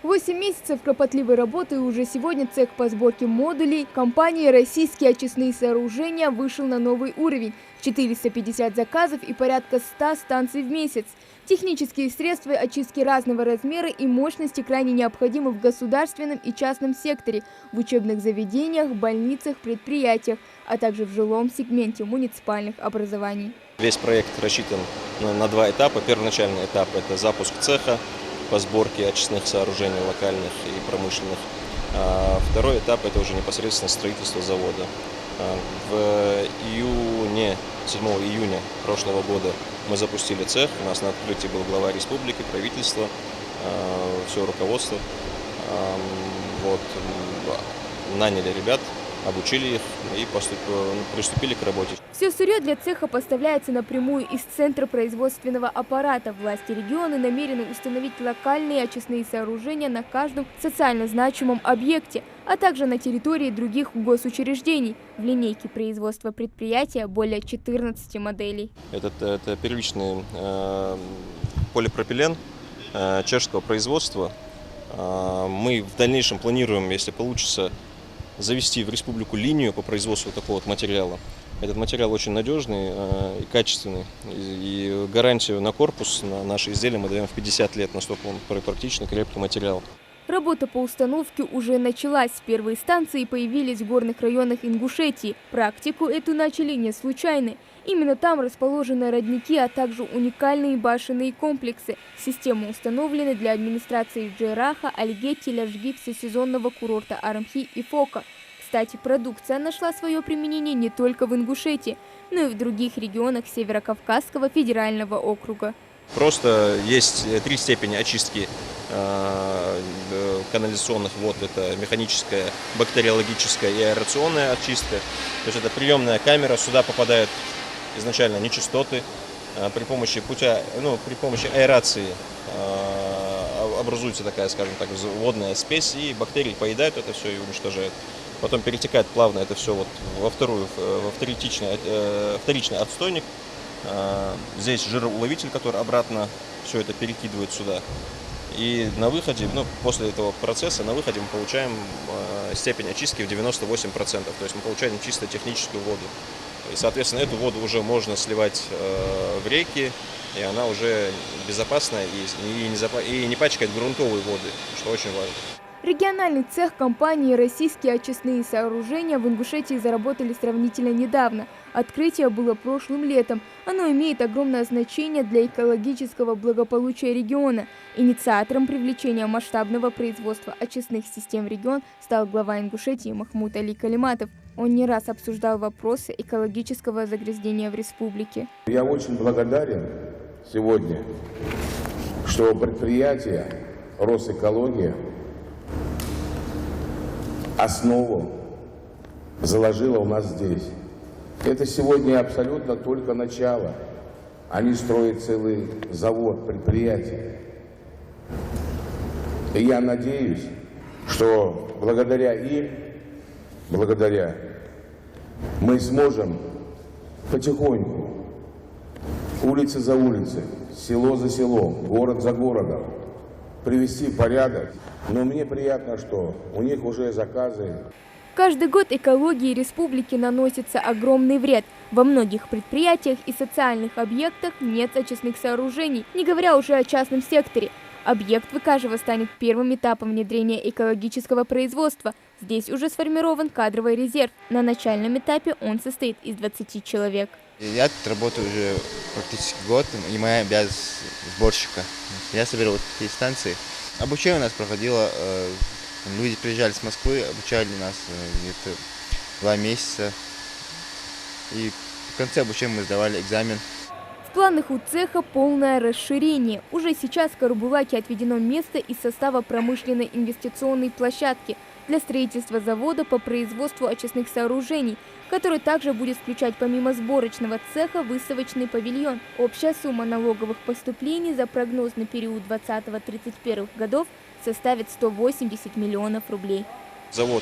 8 месяцев кропотливой работы, и уже сегодня цех по сборке модулей компании «Российские очистные сооружения» вышел на новый уровень. 450 заказов и порядка 100 станций в месяц. Технические средства очистки разного размера и мощности крайне необходимы в государственном и частном секторе, в учебных заведениях, больницах, предприятиях, а также в жилом сегменте муниципальных образований. Весь проект рассчитан на два этапа. Первоначальный этап – это запуск цеха по сборке очистных сооружений локальных и промышленных. А второй этап – это уже непосредственно строительство завода. В 7 июня прошлого года мы запустили цех. У нас на открытии был глава республики, правительство, все руководство. Наняли ребят, обучили их и приступили к работе. Все сырье для цеха поставляется напрямую из центра производственного аппарата. Власти региона намерены установить локальные очистные сооружения на каждом социально значимом объекте, а также на территории других госучреждений. В линейке производства предприятия более 14 моделей. Это первичный полипропилен чешского производства. Мы в дальнейшем планируем, если получится, завести в республику линию по производству такого вот материала. Этот материал очень надежный и качественный. И гарантию на корпус, на наши изделия мы даем в 50 лет, настолько он практично крепкий материал. Работа по установке уже началась. Первые станции появились в горных районах Ингушетии. Практику эту начали не случайно. Именно там расположены родники, а также уникальные башенные комплексы. Системы установлены для администрации Джейраха, Альгети, Ляжги, всесезонного курорта Арамхи и Фока. Кстати, продукция нашла свое применение не только в Ингушетии, но и в других регионах Северокавказского федерального округа. Просто есть 3 степени очистки канализационных вод. Это механическая, бактериологическая и аэрационная очистка. То есть это приемная камера, сюда попадают изначально нечистоты. При помощи аэрации образуется такая, скажем так, водная спесь, и бактерии поедают это все и уничтожают. Потом перетекает плавно это все во вторичный отстойник. Здесь жироуловитель, который обратно все это перекидывает сюда. И на выходе, после этого процесса, на выходе мы получаем степень очистки в 98%. То есть мы получаем чисто техническую воду. И, соответственно, эту воду уже можно сливать в реки, и она уже безопасна и не пачкает грунтовые воды, что очень важно. Региональный цех компании «Российские очистные сооружения» в Ингушетии заработали сравнительно недавно. Открытие было прошлым летом. Оно имеет огромное значение для экологического благополучия региона. Инициатором привлечения масштабного производства очистных систем в регион стал глава Ингушетии Махмуд Али Калиматов. Он не раз обсуждал вопросы экологического загрязнения в республике. Я очень благодарен сегодня, что предприятие «Росэкология» основу заложила у нас здесь. Это сегодня абсолютно только начало. Они строят целый завод, предприятие. И я надеюсь, что благодаря им, мы сможем потихоньку, улица за улицей, село за селом, город за городом, привести в порядок. Но мне приятно, что у них уже заказы. Каждый год экологии республики наносится огромный вред. Во многих предприятиях и социальных объектах нет очистных сооружений, не говоря уже о частном секторе. Объект Выкажево станет первым этапом внедрения экологического производства. Здесь уже сформирован кадровый резерв. На начальном этапе он состоит из 20 человек. Я тут работаю уже практически год, и моя обязанность сборщика. Я собирал такие станции. Обучение у нас проходило, люди приезжали с Москвы, обучали нас где-то 2 месяца. И в конце обучения мы сдавали экзамен. В планах у цеха полное расширение. Уже сейчас в Карабулаке отведено место из состава промышленной инвестиционной площадки для строительства завода по производству очистных сооружений, который также будет включать помимо сборочного цеха выставочный павильон. Общая сумма налоговых поступлений за прогноз на период 2020-2031 годов составит 180 миллионов рублей. Завод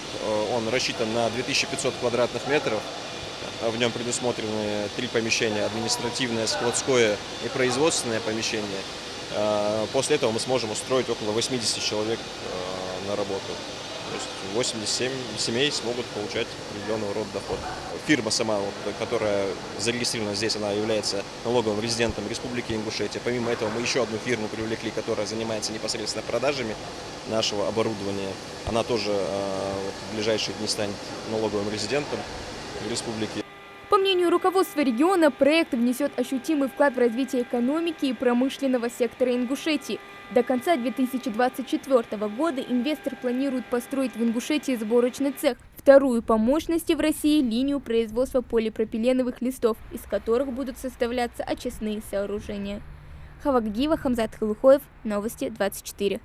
он рассчитан на 2500 квадратных метров. В нем предусмотрены 3 помещения: административное, складское и производственное помещение. После этого мы сможем устроить около 80 человек на работу. То есть 87 семей смогут получать определенного рода доход. Фирма сама, которая зарегистрирована здесь, она является налоговым резидентом Республики Ингушетия. Помимо этого мы еще одну фирму привлекли, которая занимается непосредственно продажами нашего оборудования. Она тоже в ближайшие дни станет налоговым резидентом Республики. По мнению руководства региона, проект внесет ощутимый вклад в развитие экономики и промышленного сектора Ингушетии. До конца 2024 года инвестор планирует построить в Ингушетии сборочный цех, вторую по мощности в России линию производства полипропиленовых листов, из которых будут составляться очистные сооружения. Хавагдиева, Хамзат Халухоев, Новости 24.